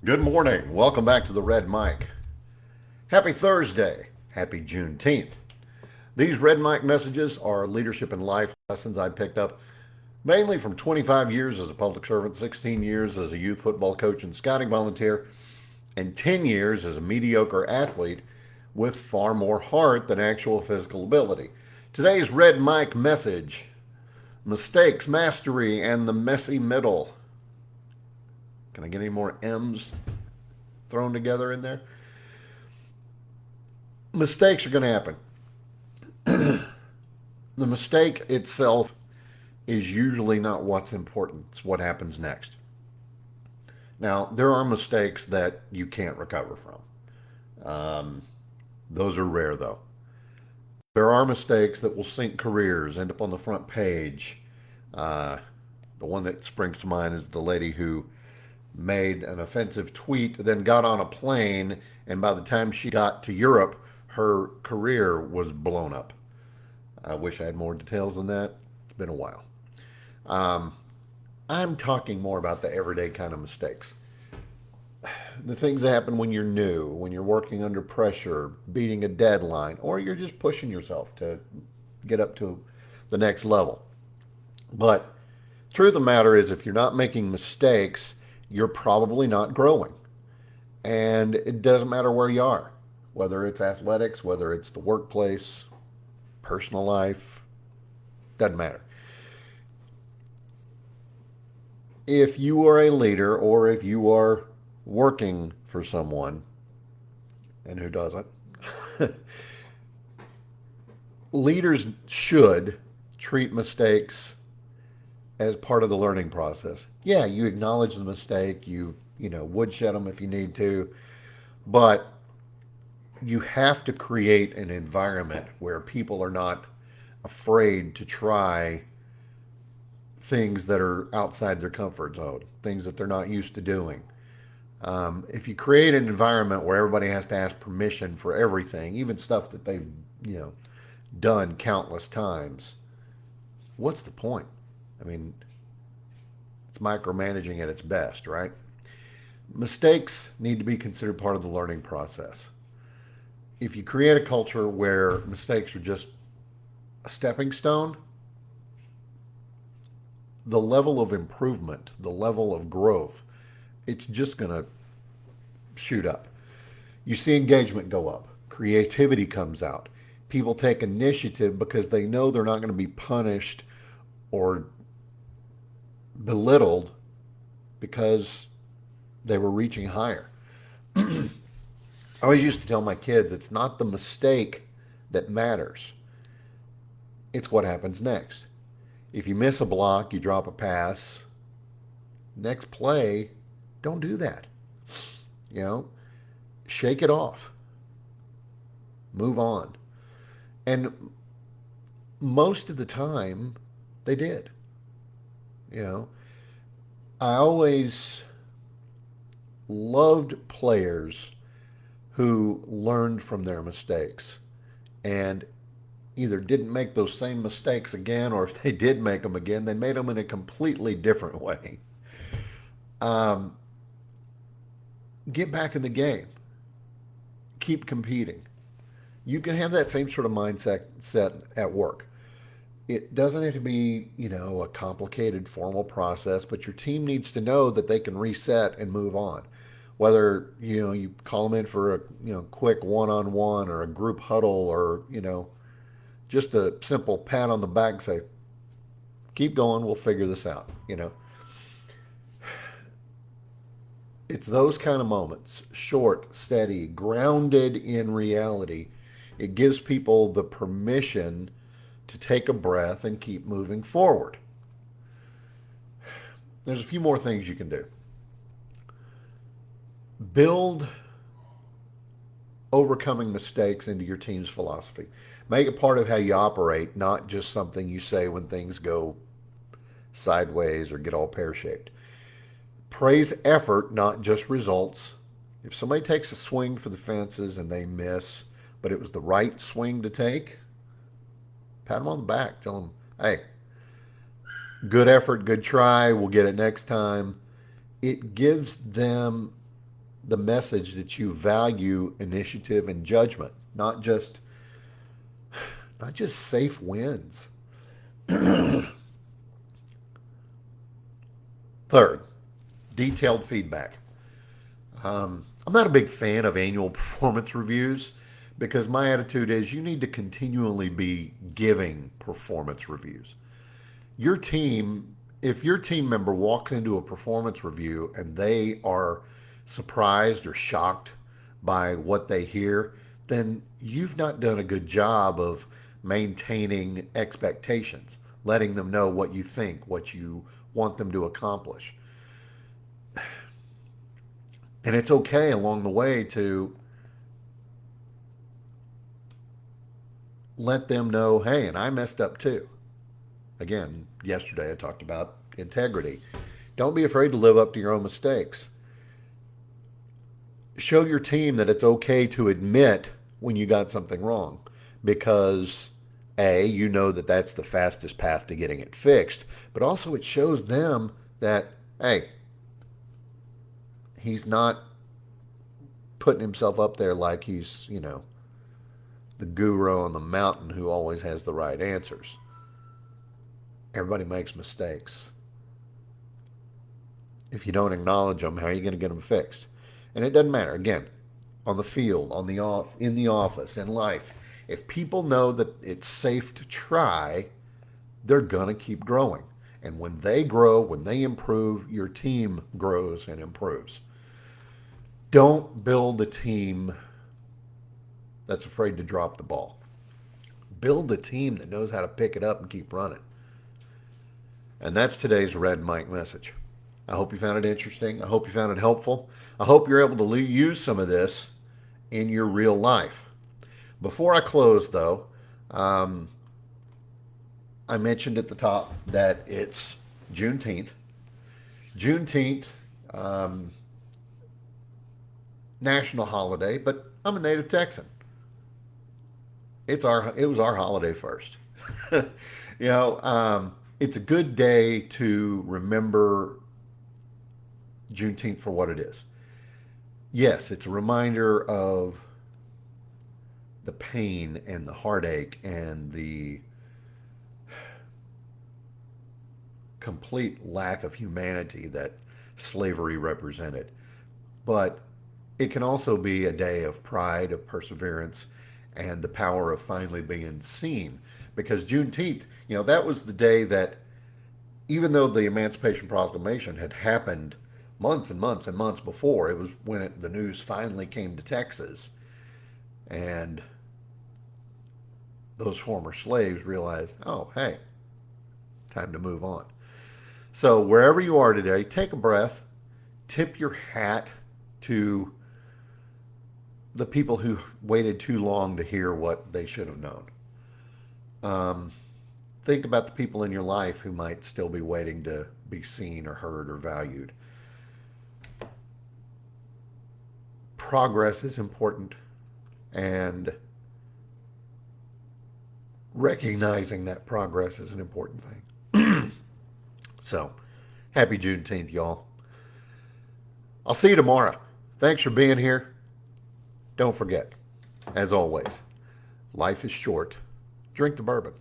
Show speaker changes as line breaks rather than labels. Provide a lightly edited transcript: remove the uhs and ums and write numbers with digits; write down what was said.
Good morning. Welcome back to the Red Mic. Happy Thursday. Happy Juneteenth. These Red Mic messages are leadership and life lessons I picked up mainly from 25 years as a public servant, 16 years as a youth football coach and scouting volunteer, and 10 years as a mediocre athlete with far more heart than actual physical ability. Today's Red Mic message: mistakes, mastery, and the messy middle. Can I get any more M's thrown together in there? Mistakes are going to happen. The mistake itself is usually not what's important, it's what happens next. Now, there are mistakes that you can't recover from. Those are rare, though. There are mistakes that will sink careers, end up on the front page. Uh, the one that springs to mind is the lady who made an offensive tweet, then got on a plane, and by the time she got to Europe, her career was blown up. I wish I had more details than that. It's been a while. Um, I'm talking more about the everyday kind of mistakes. The things that happen when you're new, when you're working under pressure, beating a deadline, or you're just pushing yourself to get up to the next level. But truth of the matter is, if you're not making mistakes, you're probably not growing. And it doesn't matter where you are, whether it's athletics, whether it's the workplace, personal life, doesn't matter. If you are a leader or if you are working for someone, and who doesn't, leaders should treat mistakes as part of the learning process. Yeah, you acknowledge the mistake, you woodshed them if you need to, but you have to create an environment where people are not afraid to try things that are outside their comfort zone, things that they're not used to doing. If you create an environment where everybody has to ask permission for everything, even stuff that they've you know done countless times, what's the point? I mean, it's micromanaging at its best, right? Mistakes need to be considered part of the learning process. If you create a culture where mistakes are just a stepping stone, the level of improvement, the level of growth, it's just going to shoot up. You see engagement go up, creativity comes out. People take initiative because they know they're not going to be punished or belittled because they were reaching higher. I always used to tell my kids it's not the mistake that matters, it's what happens next. If you miss a block, you drop a pass, next play, don't do that. You know, shake it off, move on. And most of the time, they did. You know, I always loved players who learned from their mistakes and either didn't make those same mistakes again, or if they did make them again, they made them in a completely different way. Um, get back in the game, keep competing. You can have that same sort of mindset set at work. It doesn't have to be, a complicated formal process, but your team needs to know that they can reset and move on. Whether, you call them in for a, quick one-on-one or a group huddle or, just a simple pat on the back, say, keep going, we'll figure this out. It's those kind of moments, short, steady, grounded in reality. It gives people the permission to take a breath and keep moving forward. There's a few more things you can do. Build overcoming mistakes into your team's philosophy. Make it part of how you operate, not just something you say when things go sideways or get all pear shaped. Praise effort, not just results. If somebody takes a swing for the fences and they miss, but it was the right swing to take, pat them on the back. Tell them, hey, good effort, good try. We'll get it next time. It gives them the message that you value initiative and judgment, not just safe wins. Third, detailed feedback. I'm not a big fan of annual performance reviews because my attitude is you need to continually be giving performance reviews. Your team, if your team member walks into a performance review and they are surprised or shocked by what they hear, then you've not done a good job of maintaining expectations, letting them know what you think, what you want them to accomplish. And it's okay along the way to let them know, hey, and I messed up too. Again, yesterday I talked about integrity. Don't be afraid to live up to your own mistakes. Show your team that it's okay to admit when you got something wrong because A, you know that that's the fastest path to getting it fixed, but also it shows them that, hey, he's not putting himself up there like he's, the guru on the mountain who always has the right answers. Everybody makes mistakes. If you don't acknowledge them, how are you going to get them fixed? And it doesn't matter. Again, on the field, in the office, in life, if people know that it's safe to try, they're going to keep growing. And when they grow, when they improve, your team grows and improves. Don't build a team that's afraid to drop the ball. Build a team that knows how to pick it up and keep running. And that's today's Red Mike message. I hope you found it interesting. I hope you found it helpful. I hope you're able to use some of this in your real life. Before I close, though, I mentioned at the top that it's Juneteenth. Juneteenth, national holiday, but I'm a native Texan. It was our holiday first. It's a good day to remember Juneteenth for what it is. Yes, it's a reminder of the pain and the heartache and the complete lack of humanity that slavery represented. But it can also be a day of pride, of perseverance, and the power of finally being seen. Because Juneteenth, that was the day that, even though the Emancipation Proclamation had happened months and months and months before, it was when the news finally came to Texas. And those former slaves realized, oh, hey, time to move on. So wherever you are today, take a breath, tip your hat to the people who waited too long to hear what they should have known. Think about the people in your life who might still be waiting to be seen or heard or valued. Progress is important, and recognizing that progress is an important thing. So, happy Juneteenth, y'all. I'll see you tomorrow. Thanks for being here. Don't forget, as always, life is short. Drink the bourbon.